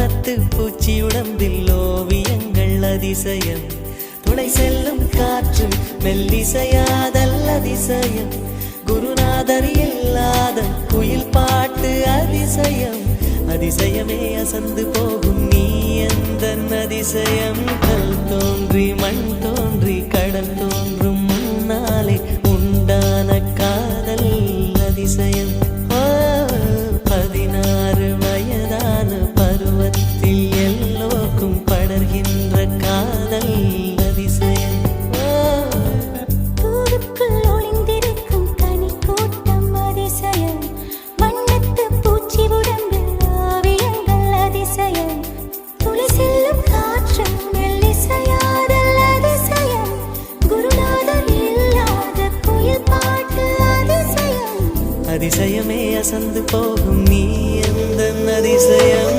வண்ணத்து பூச்சி உடம்பில் ஓவியங்கள் அதிசயம் துளை செல்லும் காற்று மெல்லிசையாதல் அதிசயம் குருநாதர் இல்லாத குயில் பாட்டு அதிசயம் அதிசயமே அசந்து போகும் நீ எந்த அதிசயம் கல் தோன்றி மண் தோன்றி கடல் தோன்றும் முன்னாலே உண்டான காதல் அதிசயம் 16 வயதான பருவத்தில் எல்லோருக்கும் படர்கின்ற காதல் அதிசயம் பூவுக்குள் ஒளிந்திருக்கும் கனிக்கூட்டம் அதிசயம் வண்ணத்து பூச்சி உடம்பில் ஓவியங்கள் அதிசயம் துளி செல்லும் காற்று மெல்லிசையாதல் அதிசயம் குருநாதர் இல்லாத குயில் பாட்டு அதிசயம் அதிசயமே அசந்து போகும் நீ எந்த அதிசயம்